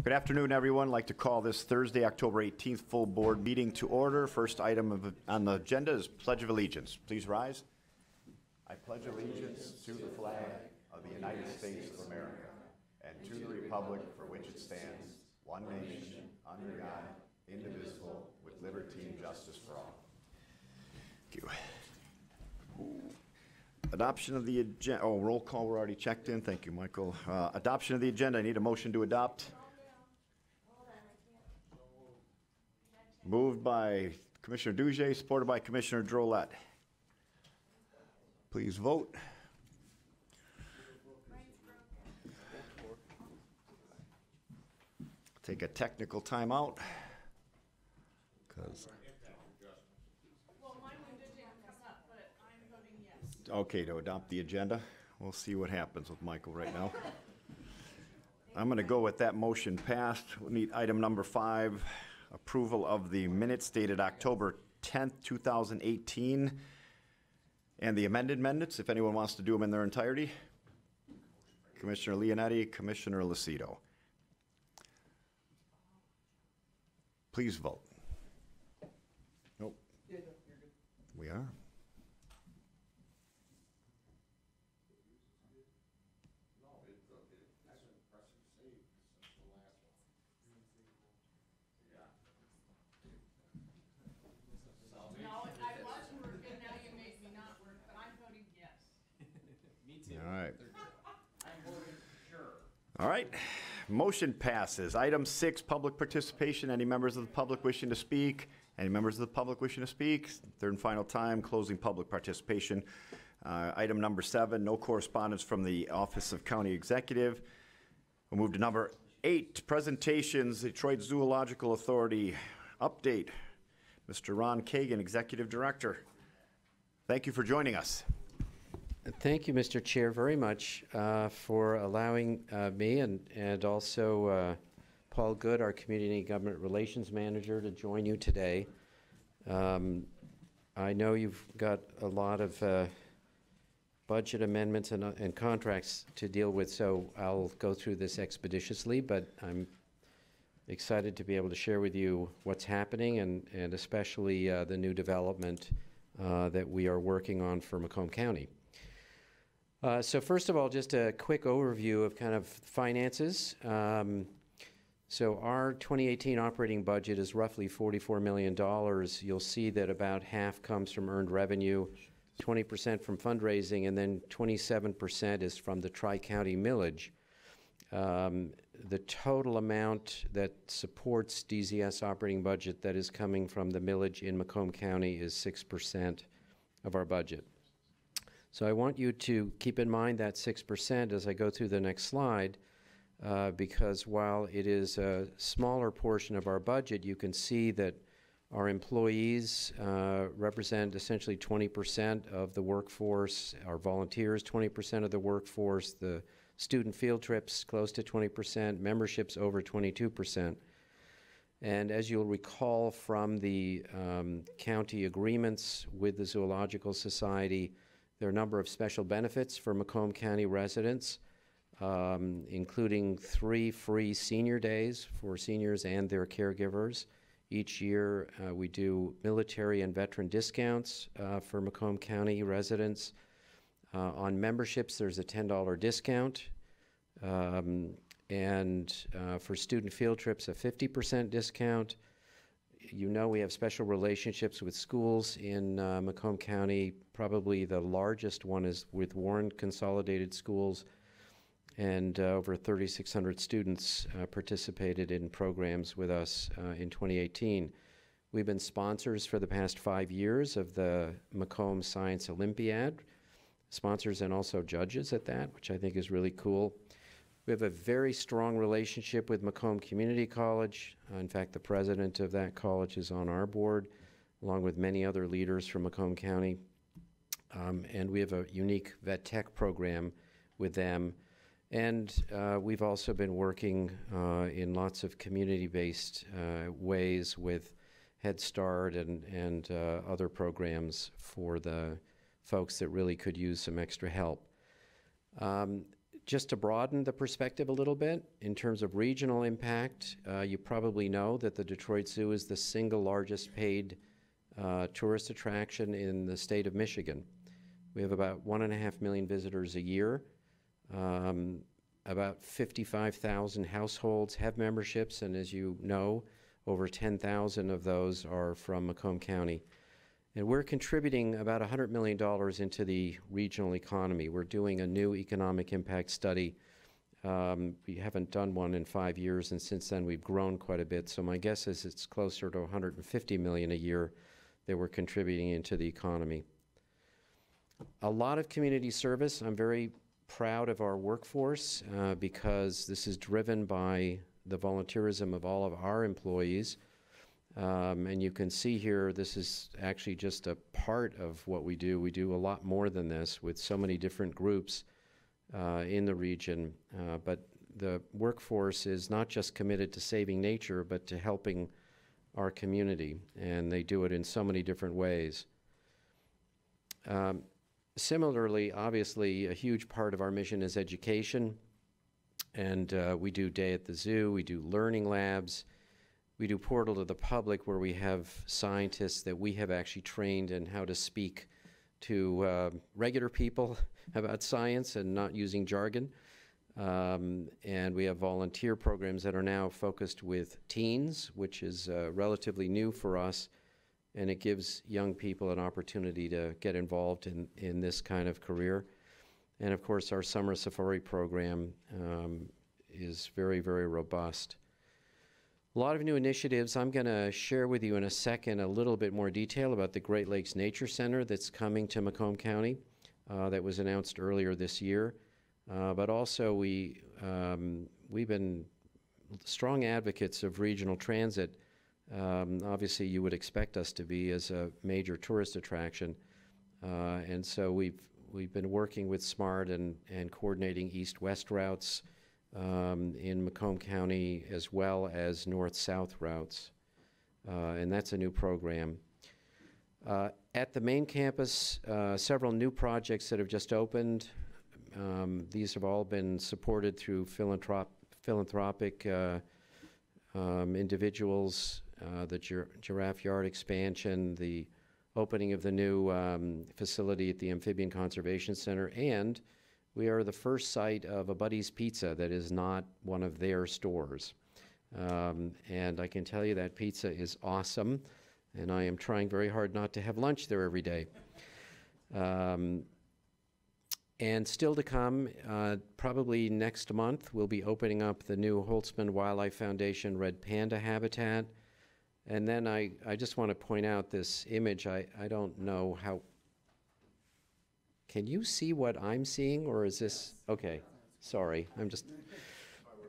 Good afternoon, everyone. I'd like to call this Thursday, October 18th, full board meeting to order. First item on the agenda is Pledge of Allegiance. Please rise. I pledge allegiance to the flag of the United States of America and to the republic for which it stands, one nation, under God, indivisible, with liberty and justice for all. Thank you. Adoption of the agenda. Oh, roll call. We're already checked in. Thank you, Michael. Adoption of the agenda. I need a motion to adopt. Moved by Commissioner Duge, supported by Commissioner Drolet. Please vote. Take a technical timeout. Okay, to adopt the agenda. We'll see what happens with Michael right now. I'm going to go with that motion passed. We'll need item number 5, approval of the minutes dated October 10th, 2018, and the amended minutes, if anyone wants to do them in their entirety. Commissioner Leonetti, Commissioner Lucido. Please vote. Nope. Yeah, no, you're good. We are. All right, motion passes. Item 6, public participation. Any members of the public wishing to speak? Any members of the public wishing to speak? Third and final time, closing public participation. Item number 7, no correspondence from the Office of County Executive. We'll move to number 8, presentations, Detroit Zoological Authority update. Mr. Ron Kagan, Executive Director. Thank you for joining us. Thank you, Mr. Chair, very much for allowing me and also Paul Good, our Community Government Relations Manager, to join you today. I know you've got a lot of budget amendments and contracts to deal with, so I'll go through this expeditiously, but I'm excited to be able to share with you what's happening and especially the new development that we are working on for Macomb County. So first of all, just a quick overview of kind of finances. So our 2018 operating budget is roughly $44 million. You'll see that about half comes from earned revenue, 20% from fundraising, and then 27% is from the Tri-County millage. The total amount that supports DZS operating budget that is coming from the millage in Macomb County is 6% of our budget. So I want you to keep in mind that 6% as I go through the next slide, because while it is a smaller portion of our budget, you can see that our employees represent essentially 20% of the workforce, our volunteers 20% of the workforce, the student field trips close to 20%, memberships over 22%. And as you'll recall from the county agreements with the Zoological Society, there are a number of special benefits for Macomb County residents, including 3 free senior days for seniors and their caregivers. Each year we do military and veteran discounts for Macomb County residents. On memberships, there's a $10 discount. And for student field trips, a 50% discount. You know we have special relationships with schools in Macomb County. Probably the largest one is with Warren Consolidated Schools, and over 3,600 students participated in programs with us in 2018. We've been sponsors for the past 5 years of the Macomb Science Olympiad, sponsors and also judges at that, which I think is really cool. We have a very strong relationship with Macomb Community College. In fact, the president of that college is on our board, along with many other leaders from Macomb County. And we have a unique vet tech program with them. And we've also been working in lots of community-based ways with Head Start and other programs for the folks that really could use some extra help. Just to broaden the perspective a little bit, in terms of regional impact, you probably know that the Detroit Zoo is the single largest paid tourist attraction in the state of Michigan. We have about 1.5 million visitors a year. About 55,000 households have memberships, and as you know, over 10,000 of those are from Macomb County. And we're contributing about $100 million into the regional economy. We're doing a new economic impact study. We haven't done one in 5 years, and since then we've grown quite a bit. So my guess is it's closer to $150 million a year that we're contributing into the economy. A lot of community service. I'm very proud of our workforce because this is driven by the volunteerism of all of our employees. And you can see here, this is actually just a part of what we do. We do a lot more than this with so many different groups in the region. But the workforce is not just committed to saving nature, but to helping our community. And they do it in so many different ways. Similarly, obviously, a huge part of our mission is education. And we do Day at the Zoo, we do learning labs. We do Portal to the Public, where we have scientists that we have actually trained in how to speak to regular people about science and not using jargon. And we have volunteer programs that are now focused with teens, which is relatively new for us, and it gives young people an opportunity to get involved in this kind of career. And of course, our summer safari program is very, very robust. A lot of new initiatives. I'm going to share with you in a second a little bit more detail about the Great Lakes Nature Center that's coming to Macomb County that was announced earlier this year. But also we've been strong advocates of regional transit. Obviously, you would expect us to be as a major tourist attraction. And so we've been working with SMART and coordinating east-west routes in Macomb County, as well as north-south routes. And that's a new program. At the main campus, several new projects that have just opened. These have all been supported through philanthropic individuals, the Giraffe Yard expansion, the opening of the new facility at the Amphibian Conservation Center, and we are the first site of a Buddy's Pizza that is not one of their stores. And I can tell you that pizza is awesome, and I am trying very hard not to have lunch there every day. And still to come, probably next month, we'll be opening up the new Holtzman Wildlife Foundation Red Panda habitat. And then I just want to point out this image. I don't know how. Can you see what I'm seeing, or is this? Okay, sorry. I'm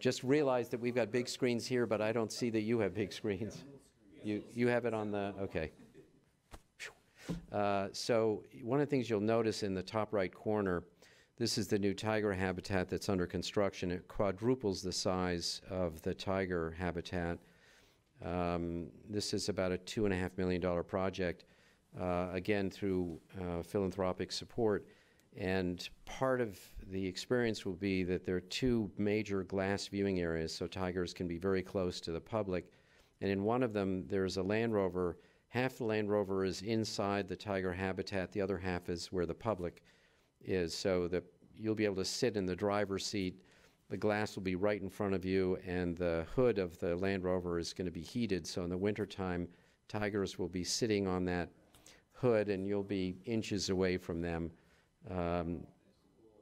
just realized that we've got big screens here, but I don't see that you have big screens. You have it on the, okay. So one of the things you'll notice in the top right corner, this is the new tiger habitat that's under construction. It quadruples the size of the tiger habitat. This is about a $2.5 million project, again through philanthropic support. And part of the experience will be that there are two major glass viewing areas, so tigers can be very close to the public. And in one of them, there's a Land Rover. Half the Land Rover is inside the tiger habitat. The other half is where the public is, so that you'll be able to sit in the driver's seat. The glass will be right in front of you, and the hood of the Land Rover is going to be heated. So in the wintertime, tigers will be sitting on that hood, and you'll be inches away from them.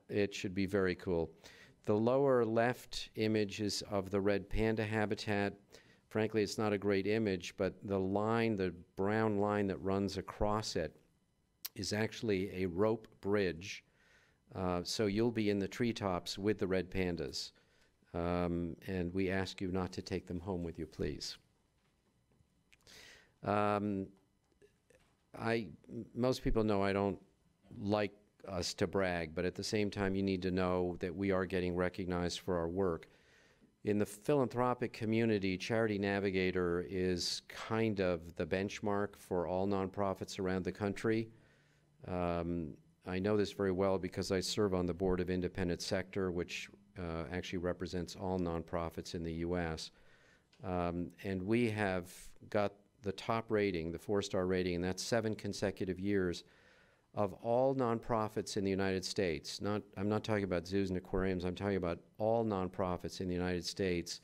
It should be very cool. The lower left image is of the red panda habitat. Frankly, it's not a great image, but the line, the brown line that runs across it, is actually a rope bridge. So you'll be in the treetops with the red pandas. And we ask you not to take them home with you, please. Most people know I don't like us to brag, but at the same time, you need to know that we are getting recognized for our work. In the philanthropic community, Charity Navigator is kind of the benchmark for all nonprofits around the country. I know this very well because I serve on the board of Independent Sector, which actually represents all nonprofits in the U.S. And we have got the top rating, the 4-star rating, and that's 7 consecutive years of all nonprofits in the United States. I'm not talking about zoos and aquariums, I'm talking about all nonprofits in the United States.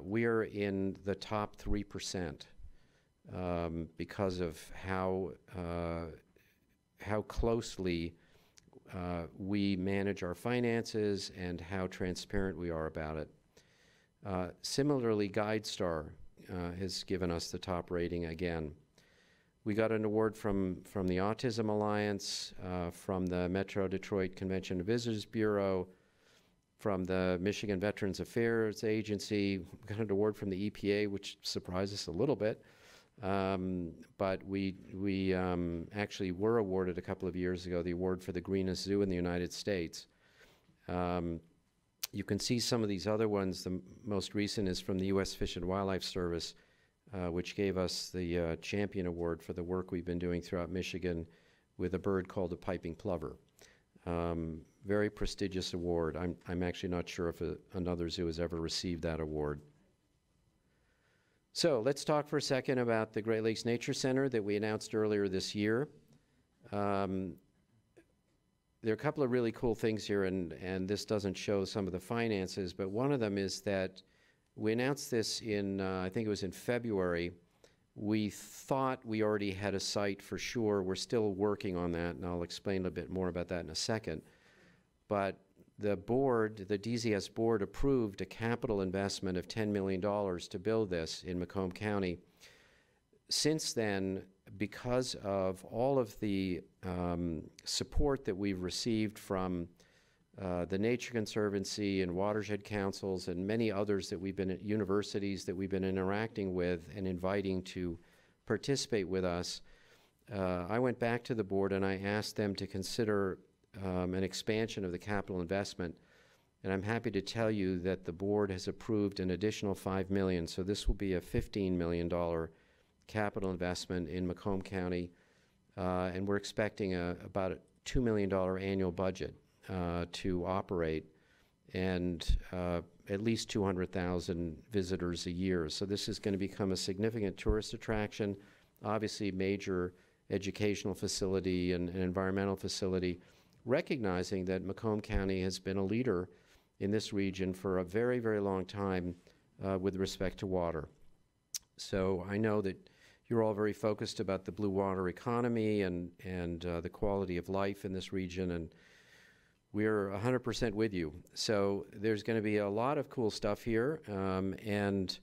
We are in the top 3% because of how closely we manage our finances and how transparent we are about it. Similarly, GuideStar has given us the top rating again. We got an award from the Autism Alliance, from the Metro Detroit Convention and Visitors Bureau, from the Michigan Veterans Affairs Agency. We got an award from the EPA, which surprised us a little bit. But we actually were awarded a couple of years ago the award for the greenest zoo in the United States. You can see some of these other ones. The most recent is from the U.S. Fish and Wildlife Service, which gave us the Champion Award for the work we've been doing throughout Michigan with a bird called a piping plover. Very prestigious award. I'm actually not sure if another zoo has ever received that award. So let's talk for a second about the Great Lakes Nature Center that we announced earlier this year. There are a couple of really cool things here, and this doesn't show some of the finances, but one of them is that we announced this in, I think it was in February. We thought we already had a site for sure. We're still working on that, and I'll explain a bit more about that in a second. But the board, the DZS board, approved a capital investment of $10 million to build this in Macomb County. Since then, because of all of the support that we've received from the Nature Conservancy and watershed councils and many others that we've been at universities that we've been interacting with and inviting to participate with us, I went back to the board and I asked them to consider an expansion of the capital investment. And I'm happy to tell you that the board has approved an additional $5 million. So this will be a $15 million capital investment in Macomb County. And we're expecting about a $2 million annual budget to operate, and at least 200,000 visitors a year. So this is going to become a significant tourist attraction, obviously major educational facility and an environmental facility, recognizing that Macomb County has been a leader in this region for a very, very long time with respect to water. So I know that you're all very focused about the blue water economy and the quality of life in this region, and we're 100% with you. So there's going to be a lot of cool stuff here, and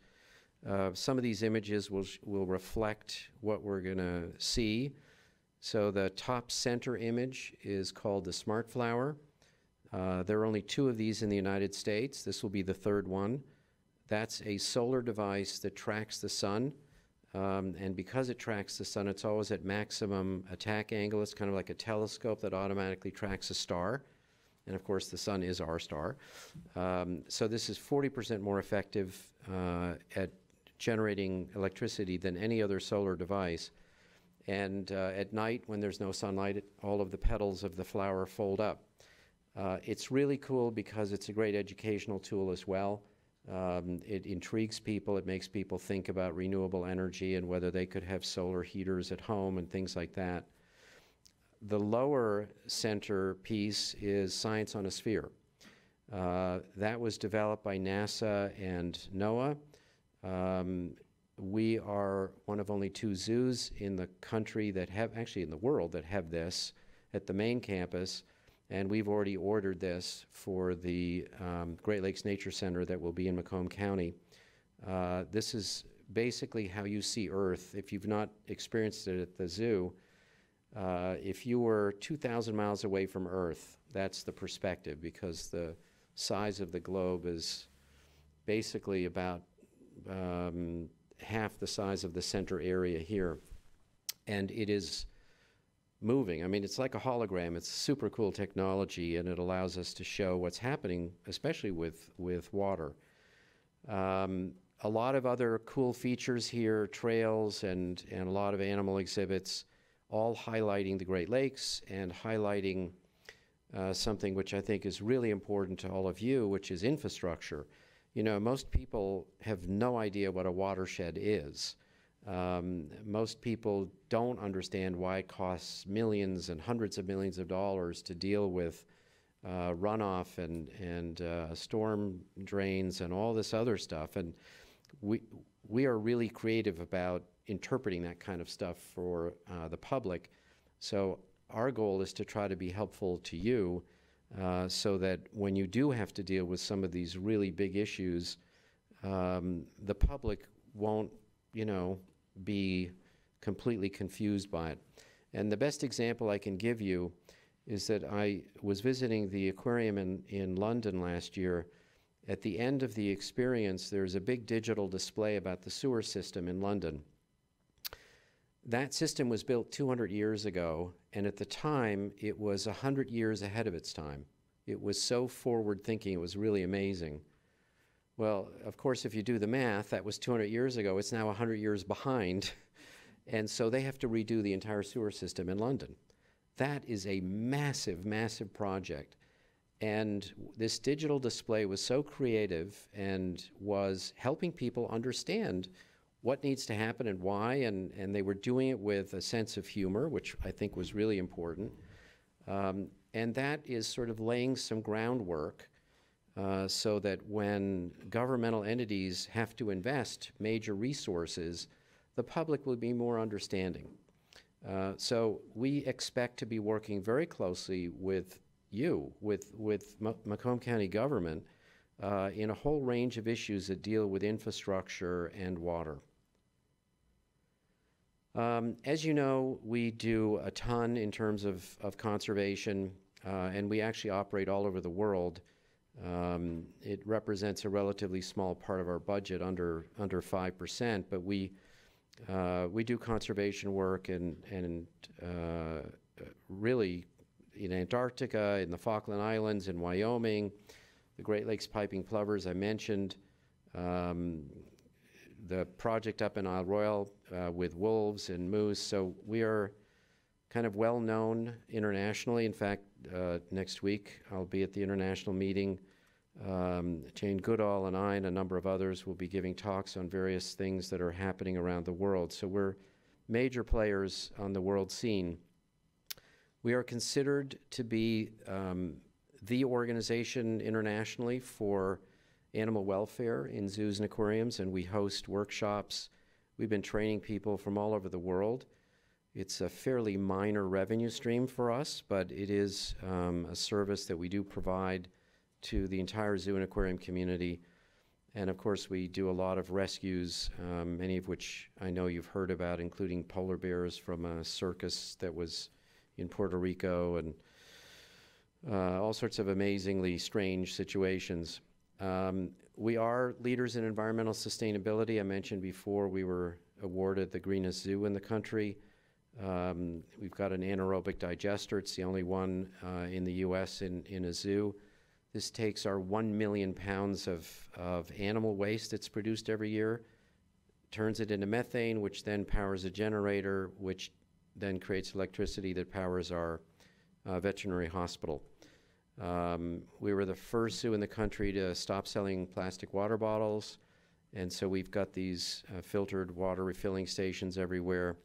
some of these images will reflect what we're going to see. So the top center image is called the Smart Flower. There are only 2 of these in the United States. This will be the 3rd one. That's a solar device that tracks the sun. And because it tracks the sun, it's always at maximum attack angle. It's kind of like a telescope that automatically tracks a star. And of course, the sun is our star. So this is 40% more effective at generating electricity than any other solar device. And at night, when there's no sunlight, all of the petals of the flower fold up. It's really cool because it's a great educational tool as well. It intrigues people. It makes people think about renewable energy and whether they could have solar heaters at home and things like that. The lower center piece is Science on a Sphere. That was developed by NASA and NOAA. We are one of only 2 zoos in the country that have, actually in the world, that have this at the main campus. And we've already ordered this for the Great Lakes Nature Center that will be in Macomb County. This is basically how you see Earth. If you've not experienced it at the zoo, if you were 2,000 miles away from Earth, that's the perspective, because the size of the globe is basically about half the size of the center area here. And it is moving. I mean, it's like a hologram. It's super cool technology, and it allows us to show what's happening, especially with water. A lot of other cool features here, trails and a lot of animal exhibits. all highlighting the Great Lakes and highlighting something which I think is really important to all of you, which is infrastructure. You know, most people have no idea what a watershed is. Most people don't understand why it costs millions and hundreds of millions of dollars to deal with runoff and storm drains and all this other stuff. And we are really creative about interpreting that kind of stuff for the public. So our goal is to try to be helpful to you so that when you do have to deal with some of these really big issues, the public won't, you know, be completely confused by it. And the best example I can give you is that I was visiting the aquarium in London last year. At the end of the experience, there's a big digital display about the sewer system in London. That system was built 200 years ago, and at the time, it was 100 years ahead of its time. It was so forward-thinking, it was really amazing. Well, of course, if you do the math, that was 200 years ago. It's now 100 years behind, and so they have to redo the entire sewer system in London. That is a massive, massive project. And this digital display was so creative and was helping people understand what needs to happen and why, and they were doing it with a sense of humor, which I think was really important. And that is sort of laying some groundwork so that when governmental entities have to invest major resources, the public will be more understanding. So we expect to be working very closely with you, with Macomb County government, in a whole range of issues that deal with infrastructure and water. As you know, we do a ton in terms of conservation, and we actually operate all over the world. It represents a relatively small part of our budget, under 5%, but we do conservation work and really in Antarctica, in the Falkland Islands, in Wyoming, the Great Lakes piping plovers I mentioned, the project up in Isle Royale with wolves and moose. So we are kind of well known internationally. In fact, next week I'll be at the international meeting. Jane Goodall and I and a number of others will be giving talks on various things that are happening around the world. So we're major players on the world scene. We are considered to be the organization internationally for animal welfare in zoos and aquariums, and we host workshops. We've been training people from all over the world. It's a fairly minor revenue stream for us, but it is a service that we do provide to the entire zoo and aquarium community. And of course, we do a lot of rescues, many of which I know you've heard about, including polar bears from a circus that was in Puerto Rico, and all sorts of amazingly strange situations. We are leaders in environmental sustainability. I mentioned before we were awarded the greenest zoo in the country. We've got an anaerobic digester. It's the only one in the U.S. in a zoo. This takes our 1 million pounds of animal waste that's produced every year, turns it into methane, which then powers a generator, which then creates electricity that powers our veterinary hospital. We were the first zoo in the country to stop selling plastic water bottles, and so we've got these filtered water refilling stations everywhere.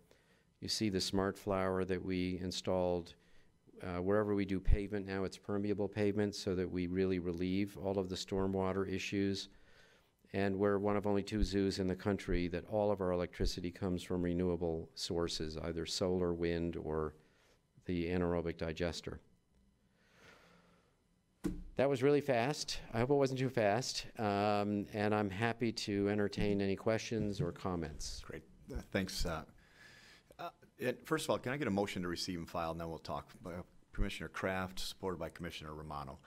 You see the smart flower that we installed. Wherever we do pavement now, it's permeable pavement so that we really relieve all of the stormwater issues. And we're one of only 2 zoos in the country that all of our electricity comes from renewable sources, either solar, wind, or the anaerobic digester. That was really fast. I hope it wasn't too fast. And I'm happy to entertain any questions or comments. Great. Thanks. First of all, can I get a motion to receive and file, and then we'll talk. Commissioner Kraft, supported by Commissioner Romano.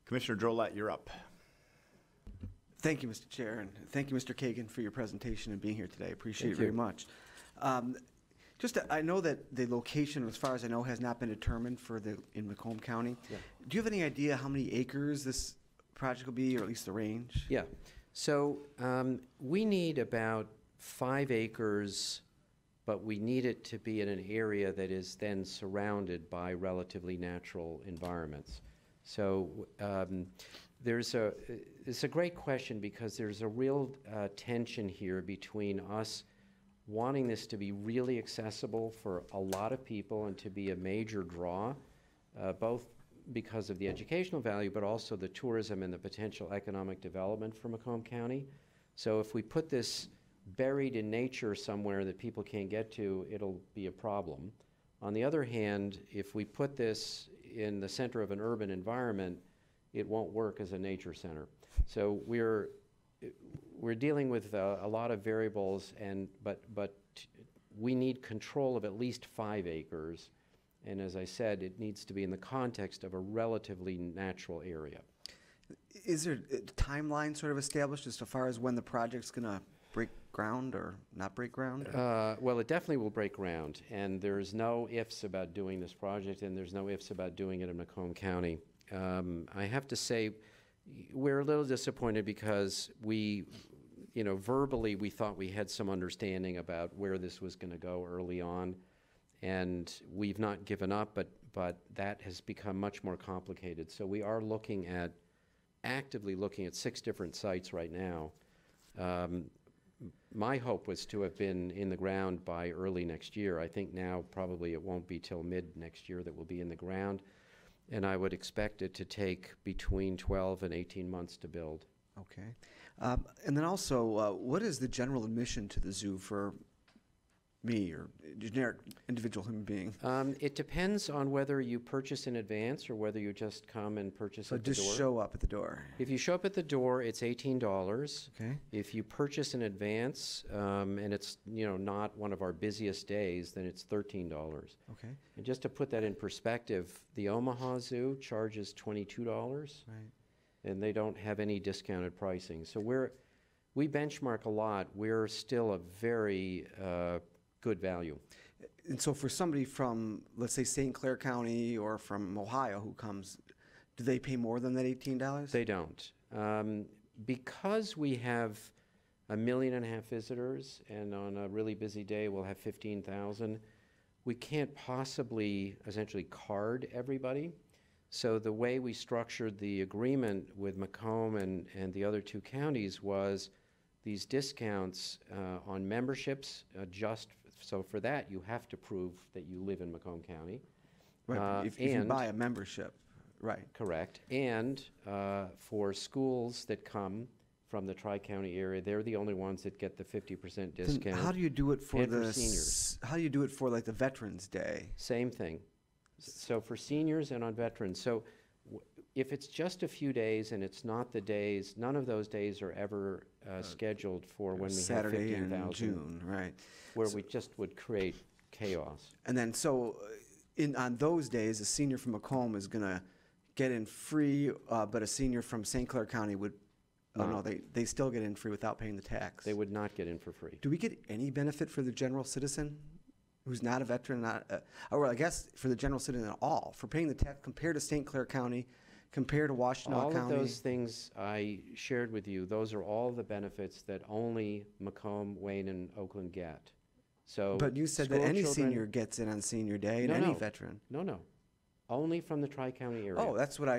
Commissioner Drolet, you're up. Thank you, Mr. Chair, and thank you, Mr. Kagan, for your presentation and being here today. I appreciate it very much. I know that the location, as far as I know, has not been determined in Macomb County. Yeah. Do you have any idea how many acres this project will be, or at least the range? Yeah. So we need about 5 acres but we need it to be in an area that is then surrounded by relatively natural environments. So it's a great question, because there's a real tension here between us wanting this to be really accessible for a lot of people and to be a major draw, both because of the educational value, but also the tourism and the potential economic development for Macomb County. So if we put this buried in nature somewhere that people can't get to, it'll be a problem. On the other hand, if we put this in the center of an urban environment, it won't work as a nature center. So we're dealing with a lot of variables, but we need control of at least 5 acres. And as I said, it needs to be in the context of a relatively natural area. Is there a timeline sort of established as far as when the project's going to break ground or not break ground? Well, it definitely will break ground, and there's no ifs about doing this project, and there's no ifs about doing it in Macomb County. I have to say, we're a little disappointed because verbally we thought we had some understanding about where this was going to go early on, and we've not given up, but that has become much more complicated. So we are actively looking at 6 different sites right now. My hope was to have been in the ground by early next year. I think now probably it won't be till mid next year that we'll be in the ground, and I would expect it to take between 12 and 18 months to build. Okay. And then also, what is the general admission to the zoo for me or generic individual human being? It depends on whether you purchase in advance or whether you just come and purchase at the door. So just show up at the door? If you show up at the door, it's $18. Okay. If you purchase in advance, and it's not one of our busiest days, then it's $13. Okay. And just to put that in perspective, the Omaha Zoo charges $22. Right. And they don't have any discounted pricing. So we benchmark a lot. We're still a very good value. And so for somebody from, let's say, St. Clair County or from Ohio who comes, do they pay more than that $18? They don't. Because we have 1.5 million visitors, and on a really busy day we'll have 15,000, we can't possibly essentially card everybody. So the way we structured the agreement with Macomb and the other 2 counties was these discounts on memberships. So for that, you have to prove that you live in Macomb County. Right, if you buy a membership, right. Correct. And for schools that come from the Tri-County area, they're the only ones that get the 50% discount. Then how do you do it for for seniors? How do you do it for like the Veterans Day? Same thing. So for seniors and on veterans. So if it's just a few days and it's not the days, none of those days are ever scheduled for when we Saturday have 15,000. in June, right. Where we just would create chaos. And then so on those days, a senior from Macomb is going to get in free, but a senior from St. Clair County would, no, they still get in free without paying the tax. They would not get in for free. Do we get any benefit for the general citizen who's not a veteran, or I guess for the general citizen at all, for paying the tax compared to St. Clair County, compared to Washtenaw County? All of those things I shared with you, those are all the benefits that only Macomb, Wayne, and Oakland get. So but you said that any senior gets in on senior day, and any veteran. No. Only from the Tri-County area. Oh, that's what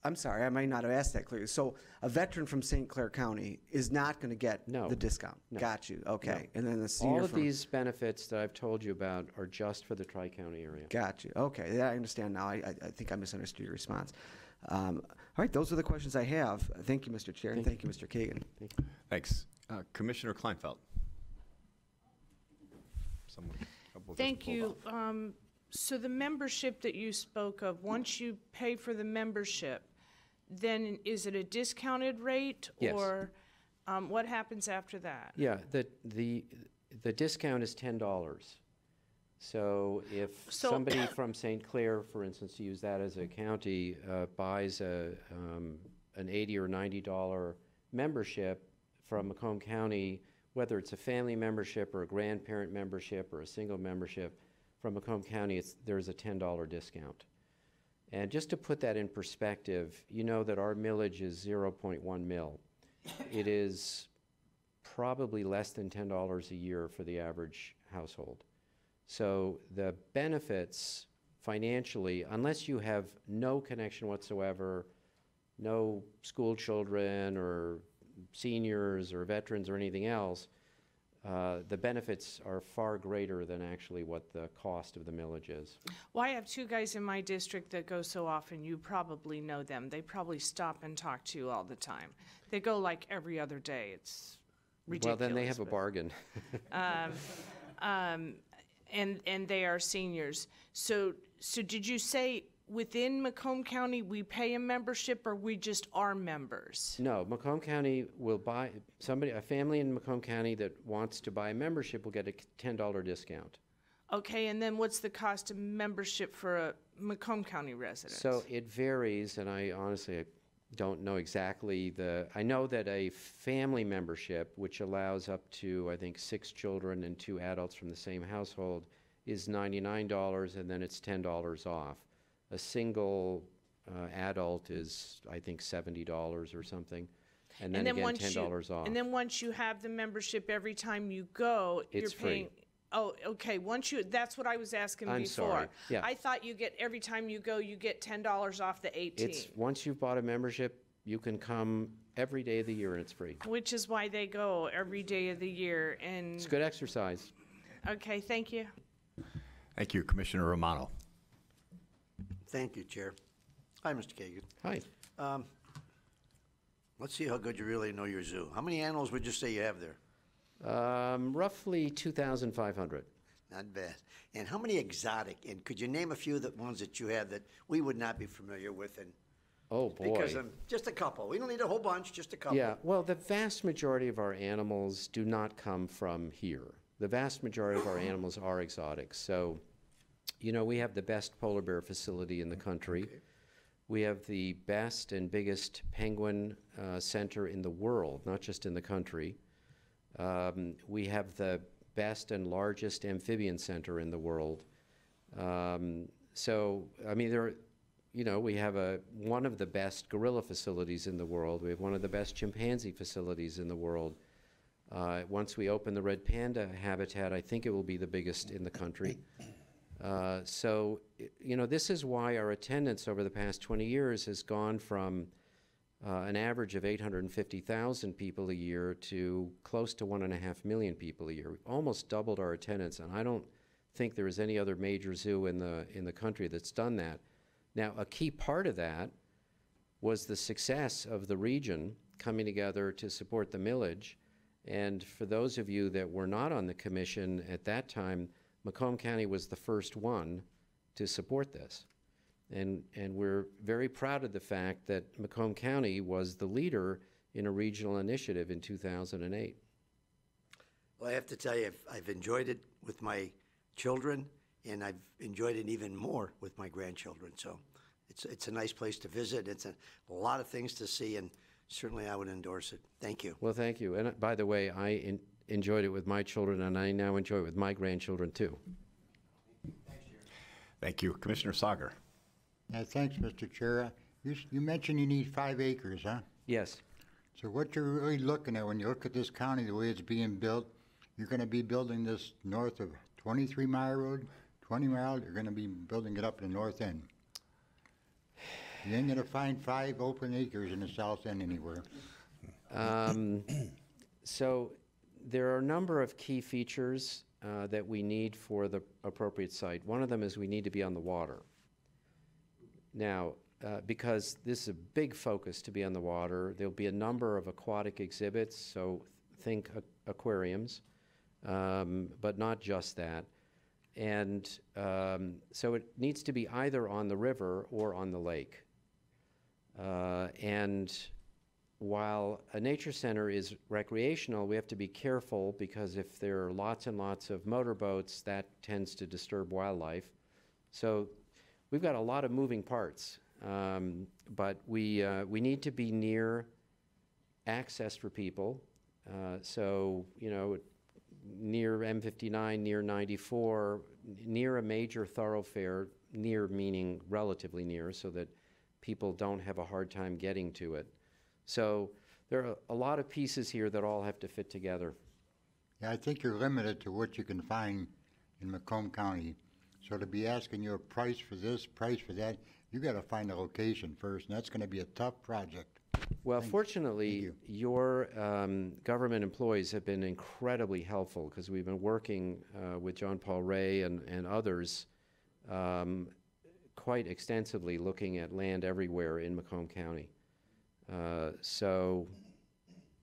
I'm sorry, I might not have asked that clearly. So a veteran from St. Clair County is not going to get the discount? No. Got you, okay. No. And then the senior all of these benefits that I've told you about are just for the Tri-County area. Got you, okay. Yeah, I understand now. I think I misunderstood your response. All right, those are the questions I have. Thank you, Mr. Chair, and thank you, Mr. Kagan. Thank you. Thanks. Commissioner Kleinfeld. Thank you. So the membership that you spoke of, once you pay for the membership, then is it a discounted rate? Yes. Or what happens after that? Yeah, the discount is $10. So if somebody from St. Clair, for instance, to use that as a county, buys an $80 or $90 membership from Macomb County, whether it's a family membership or a grandparent membership or a single membership from Macomb County, there's a $10 discount. And just to put that in perspective, you know that our millage is 0.1 mil. It is probably less than $10 a year for the average household. So the benefits financially, unless you have no connection whatsoever, no school children or seniors or veterans or anything else, the benefits are far greater than actually what the cost of the millage is. Well, I have two guys in my district that go so often, you probably know them. They probably stop and talk to you all the time. They go like every other day. It's ridiculous. Well, then they have a but- bargain. And they are seniors. So did you say within Macomb County we pay a membership, or we just are members? No, Macomb County will buy, a family in Macomb County that wants to buy a membership will get a $10 discount. Okay, and then what's the cost of membership for a Macomb County resident? So it varies, and I honestly don't know exactly I know that a family membership, which allows up to, I think, 6 children and 2 adults from the same household, is $99, and then it's $10 off. A single adult is, I think, $70 or something, and then again, $10 off. And then once you have the membership, every time you go, It's you're paying. free. Oh, okay. That's what I was asking I'm before. sorry. Yeah. I thought you get every time you go, you get $10 off the 18. It's, once you've bought a membership, you can come every day of the year and it's free. Which is why they go every day of the year. And It's good exercise. okay, thank you. Thank you, Commissioner Romano. Thank you, Chair. Hi, Mr. Kagan. Hi. Let's see how good you really know your zoo. How many animals would you say you have there? Roughly 2,500. Not bad. And how many exotic? And could you name a few ones that you have that we would not be familiar with? And Oh, boy. because just a couple. We don't need a whole bunch, just a couple. Yeah, well, the vast majority of our animals do not come from here. The vast majority of our animals are exotic. So, you know, we have the best polar bear facility in the country. Okay. We have the best and biggest penguin center in the world, not just in the country. We have the best and largest amphibian center in the world. So, I mean, we have one of the best gorilla facilities in the world. We have one of the best chimpanzee facilities in the world. Once we open the red panda habitat, I think it will be the biggest in the country. So, this is why our attendance over the past 20 years has gone from an average of 850,000 people a year to close to 1.5 million people a year. We've almost doubled our attendance, and I don't think there is any other major zoo in the country that's done that. Now, a key part of that was the success of the region coming together to support the millage. And for those of you that were not on the commission at that time, Macomb County was the first one to support this. And we're very proud of the fact that Macomb County was the leader in a regional initiative in 2008. Well, I have to tell you, I've enjoyed it with my children, and I've enjoyed it even more with my grandchildren. So it's a nice place to visit. It's a lot of things to see, and certainly I would endorse it. Thank you. Well, thank you. And by the way, I enjoyed it with my children, and I now enjoy it with my grandchildren, too. Thank you. Commissioner Sauger. Thanks, Mr. Chair. You mentioned you need 5 acres, huh? Yes. So what you're really looking at when you look at this county, the way it's being built, you're going to be building this north of 23 Mile Road, 20 Mile, you're going to be building it up in the north end. You ain't going to find 5 open acres in the south end anywhere. So there are a number of key features that we need for the appropriate site. One of them is we need to be on the water. Now, because this is a big focus to be on the water, there'll be a number of aquatic exhibits, so think aquariums, but not just that. And so it needs to be either on the river or on the lake. And while a nature center is recreational, we have to be careful because if there are lots and lots of motorboats, that tends to disturb wildlife. So we've got a lot of moving parts, but we need to be near access for people. So, near M59, near 94, near a major thoroughfare, near meaning relatively near, so that people don't have a hard time getting to it. So there are a lot of pieces here that all have to fit together. Yeah, I think you're limited to what you can find in Macomb County. So to be asking you a price for this, price for that, you got to find a location first, and that's going to be a tough project. Well, Thank fortunately, you. your government employees have been incredibly helpful because we've been working with John Paul Ray and others quite extensively looking at land everywhere in Macomb County. So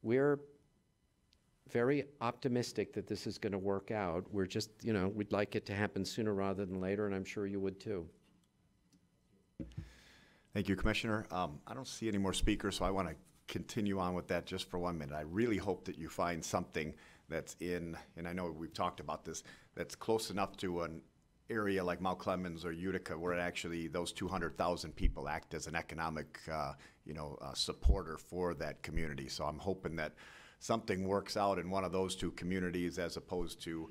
we're very optimistic that this is going to work out. We're just, you know, we'd like it to happen sooner rather than later, and I'm sure you would too. Thank you, Commissioner. I don't see any more speakers, so I want to continue on with that just for 1 minute. I really hope that you find something that's in, and I know we've talked about this, that's close enough to an area like Mount Clemens or Utica where actually those 200,000 people act as an economic, supporter for that community. So I'm hoping that something works out in one of those two communities as opposed to,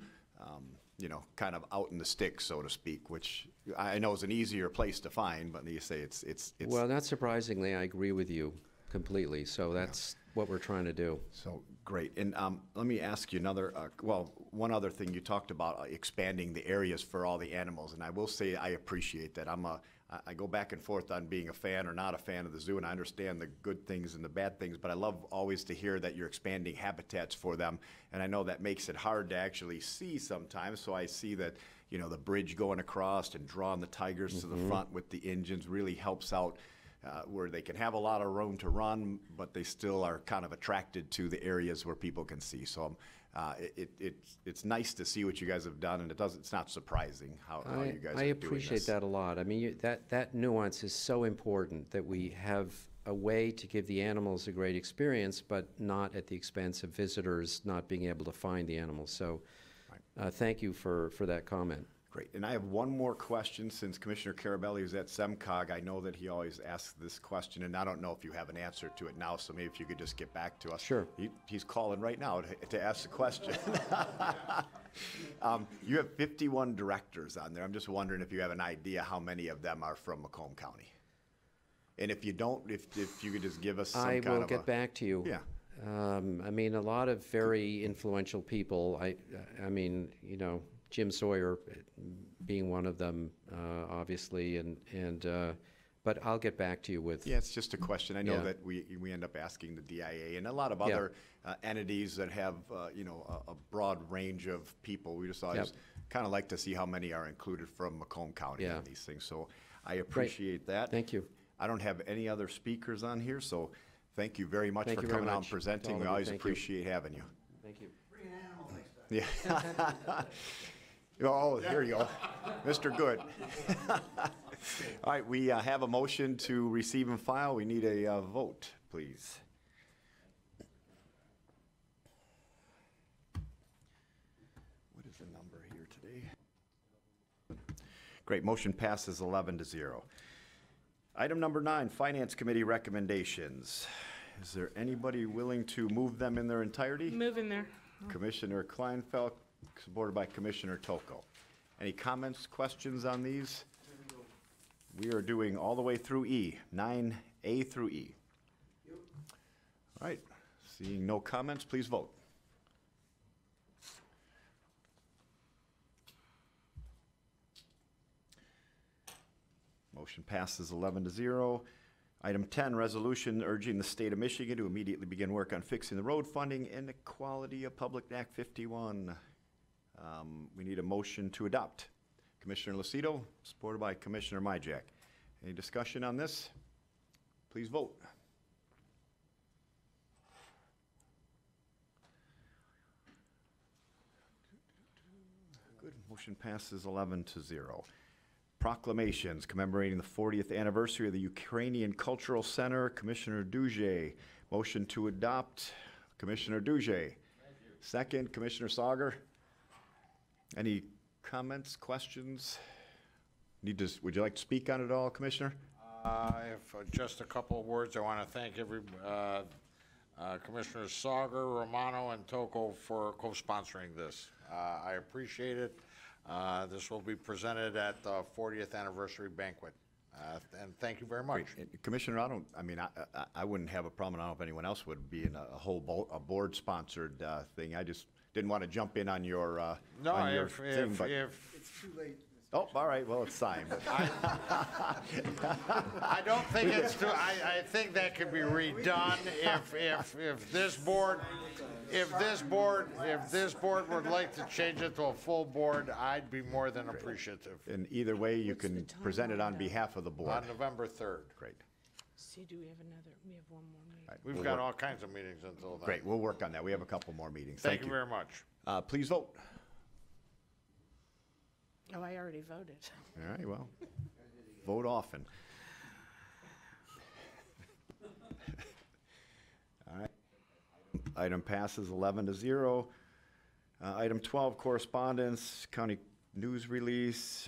kind of out in the sticks, so to speak, which I know is an easier place to find, but you say it's. Well, not surprisingly, I agree with you completely. So that's what we're trying to do. So great. And let me ask you another, one other thing. You talked about expanding the areas for all the animals, and I will say I appreciate that. I go back and forth on being a fan or not a fan of the zoo, and I understand the good things and the bad things, but I love always to hear that you're expanding habitats for them, and I know that makes it hard to actually see sometimes, so I see that, the bridge going across and drawing the tigers to the front with the engines really helps out where they can have a lot of room to run, but they still are kind of attracted to the areas where people can see. So it's nice to see what you guys have done, and it's not surprising how you guys are doing this. I appreciate that a lot. I mean, that nuance is so important, that we have a way to give the animals a great experience, but not at the expense of visitors not being able to find the animals. So thank you for that comment. Great. And I have one more question, since Commissioner Carabelli is at SEMCOG. I know that he always asks this question, and I don't know if you have an answer to it now, so maybe if you could just get back to us. Sure. He's calling right now to ask the question. You have 51 directors on there. I'm just wondering if you have an idea how many of them are from Macomb County. And if you don't, if you could just give us some kind of I will get back to you. Yeah. I mean, a lot of very influential people. I mean, Jim Sawyer being one of them, obviously, but I'll get back to you with. Yeah, it's just a question. I know that we end up asking the DIA and a lot of other entities that have a broad range of people. We just always kind of like to see how many are included from Macomb County in these things. So I appreciate that. Thank you. I don't have any other speakers on here, so thank you very much for coming out and presenting. We always appreciate having you. Thank you. Bring an animal next time. Yeah. Oh, here you go. Mr. Good. All right, we have a motion to receive and file. We need a vote, please. What is the number here today? Great, motion passes 11-0. Item number 9, Finance Committee recommendations. Is there anybody willing to move them in their entirety? Move in there. Commissioner Kleinfeld, supported by Commissioner Toko. Any comments, questions on these? We are doing all the way through E, 9A through E. All right, seeing no comments, please vote. Motion passes 11-0. Item 10, resolution urging the state of Michigan to immediately begin work on fixing the road funding and the quality of Public Act 51. We need a motion to adopt. Commissioner Lucido, supported by Commissioner Myjack. Any discussion on this? Please vote. Good. Motion passes 11-0. Proclamations commemorating the 40th anniversary of the Ukrainian Cultural Center. Commissioner Duje. Motion to adopt. Commissioner Duje. Second, Commissioner Sauger. Any comments, questions? Would you like to speak on it all, Commissioner? I have just a couple of words. I want to thank Commissioners Sauger, Romano, and Toko for co-sponsoring this. I appreciate it. This will be presented at the 40th anniversary banquet. And thank you very much. Great. Commissioner, I wouldn't have a problem. I don't know if anyone else would be in a whole board-sponsored thing. I just didn't want to jump in on your, No, on your if, thing, but. It's too late. Oh, all right, well, it's signed. I don't think it's too, I think that could be redone if this board, if this board would like to change it to a full board, I'd be more than appreciative. And either way, you can present it on behalf of the board. On November 3rd. Great. See, do we have another, we have one more meeting. All right, We've we'll got work- all kinds of meetings until then. Great, we'll work on that. We have a couple more meetings. Thank you very much. Please vote. Oh, I already voted. All right, well, vote often. All right. Item passes 11-0. Item 12, correspondence, county news release,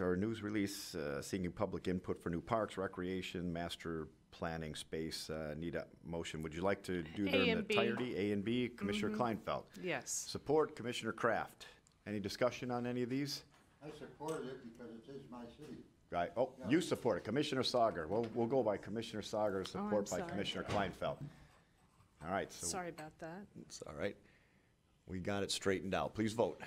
seeking public input for new parks, recreation, master planning space. Need a motion. Would you like to do them A in and B. entirety? A and B, Commissioner Kleinfeld. Yes. Support, Commissioner Kraft. Any discussion on any of these? I supported it because it is my city. Right, oh, you support it, Commissioner Sauger. We'll go by Commissioner Sauger, support by sorry. Commissioner Kleinfeld. All right, so. Sorry about that. It's all right. We got it straightened out. Please vote.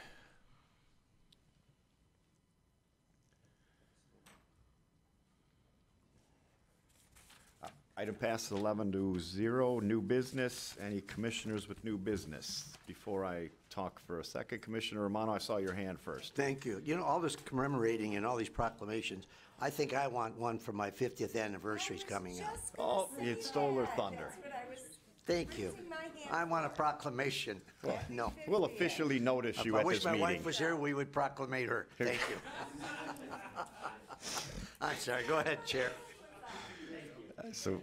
Item passes 11-0. New business. Any commissioners with new business? Before I talk for a second, Commissioner Romano, I saw your hand first. Thank you. You know, all this commemorating and all these proclamations, I think I want one for my 50th anniversary's coming up. Oh, you stole her thunder. Thank you. I want a proclamation. No. We'll officially notice you I at wish this my meeting. wife was here, we would proclamate her. Thank you. I'm sorry, go ahead, Chair. So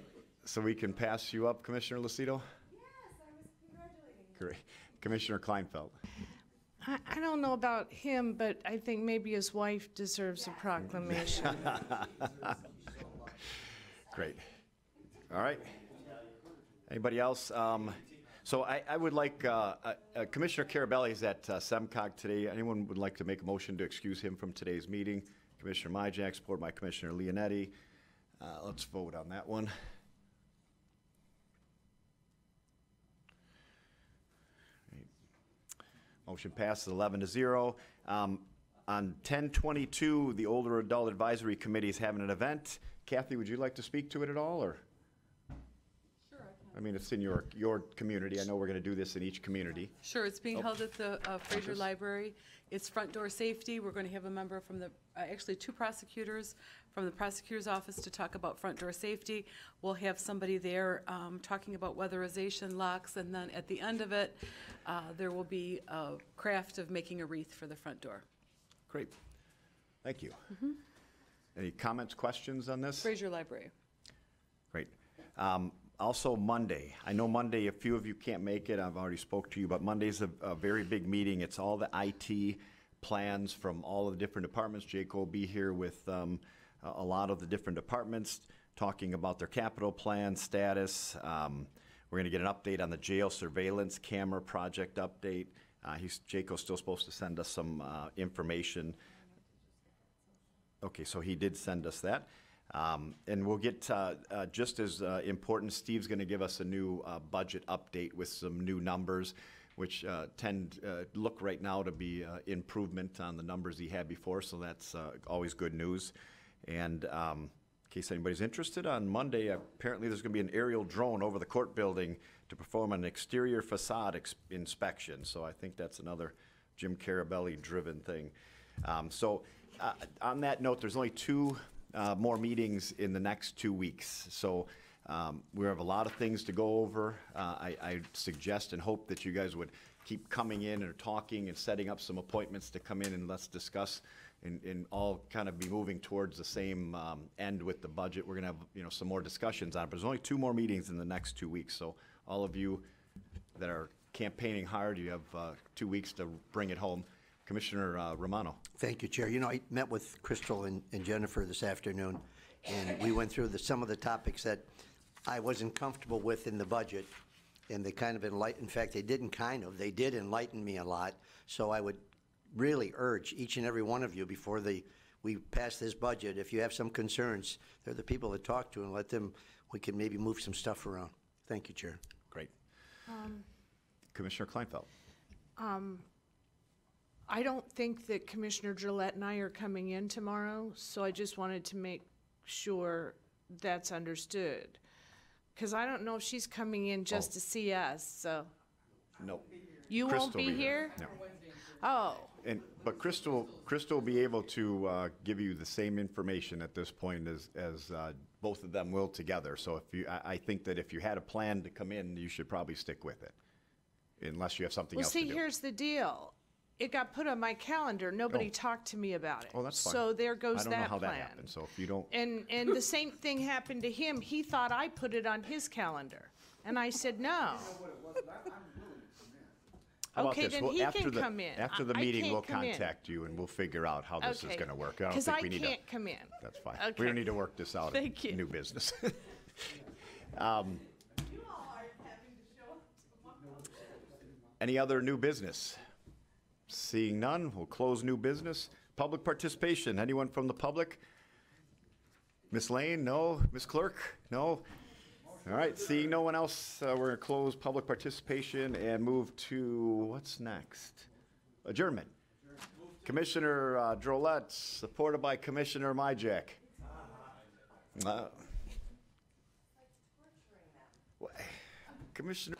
we can pass you up, Commissioner Lucido? Yes, I was congratulating. Great. Commissioner Kleinfeld. I don't know about him, but I think maybe his wife deserves a proclamation. Great. All right. Anybody else? So I would like, Commissioner Carabelli is at SEMCOG today. Anyone would like to make a motion to excuse him from today's meeting? Commissioner Myjack, supported by Commissioner Leonetti. Let's vote on that one. Motion passes 11-0. On 10/22, the Older Adult Advisory Committee is having an event. Kathy, would you like to speak to it at all, or? Sure, I can. I mean, it's in your community. I know we're going to do this in each community. Sure, it's being held at the Fraser Library. It's front door safety. We're going to have a member from the, actually two prosecutors from the prosecutor's office to talk about front door safety. We'll have somebody there talking about weatherization, locks, and then at the end of it, there will be a craft of making a wreath for the front door. Great. Thank you. Any comments, questions on this? Fraser Library. Great. Also Monday, I know Monday, a few of you can't make it, I've already spoke to you, but Monday's a very big meeting. It's all the IT plans from all of the different departments. Jake will be here with a lot of the different departments talking about their capital plan status. We're gonna get an update on the jail surveillance camera project update. Jaco's still supposed to send us some information. Okay, so he did send us that. And we'll get, just as important, Steve's going to give us a new budget update with some new numbers, which tend look right now to be improvement on the numbers he had before, so that's always good news. And in case anybody's interested, on Monday, apparently there's going to be an aerial drone over the court building to perform an exterior facade inspection. So I think that's another Jim Carabelli-driven thing. On that note, there's only two more meetings in the next 2 weeks. So we have a lot of things to go over. I suggest and hope that you guys would keep coming in and talking and setting up some appointments to come in and let's discuss and all kind of be moving towards the same end with the budget. We're gonna have some more discussions on it, but there's only 2 more meetings in the next 2 weeks. So all of you that are campaigning hard, you have 2 weeks to bring it home. Commissioner Romano. Thank you, Chair. You know, I met with Crystal and Jennifer this afternoon, and we went through some of the topics that I wasn't comfortable with in the budget, and they kind of enlightened. In fact, they did enlighten me a lot. So I would really urge each and every one of you before we pass this budget, if you have some concerns, they're the people to talk to and let them, we can maybe move some stuff around. Thank you, Chair. Great. Commissioner Kleinfeld. I don't think that Commissioner Gillette and I are coming in tomorrow, so I just wanted to make sure that's understood. Because I don't know if she's coming in just to see us, so. No. You Crystal won't will be here? No. Oh, But Crystal will be able to give you the same information at this point as both of them will together. So I think that if you had a plan to come in, you should probably stick with it, unless you have something well, else to see, do. here's the deal. It got put on my calendar. Nobody talked to me about it. Oh, that's fine. So there goes that plan. I don't know how that happened, so if you don't. And the same thing happened to him. He thought I put it on his calendar. And I said, no. How about Okay, this? then Well, he after can the- come in. After the I meeting, can't we'll come in. contact you and we'll figure out how this is Okay. going to work. I don't Because think I we need to. can't come in. That's fine. Okay. We don't need to work this out. Thank you. New business. Any other new business? Seeing none, we'll close new business. Public participation, anyone from the public? Ms. Lane, no? Ms. Clerk, no? All right, seeing no one else, we're going to close public participation and move to, what's next? Adjournment. Commissioner Drolet, supported by Commissioner Myjack. Commissioner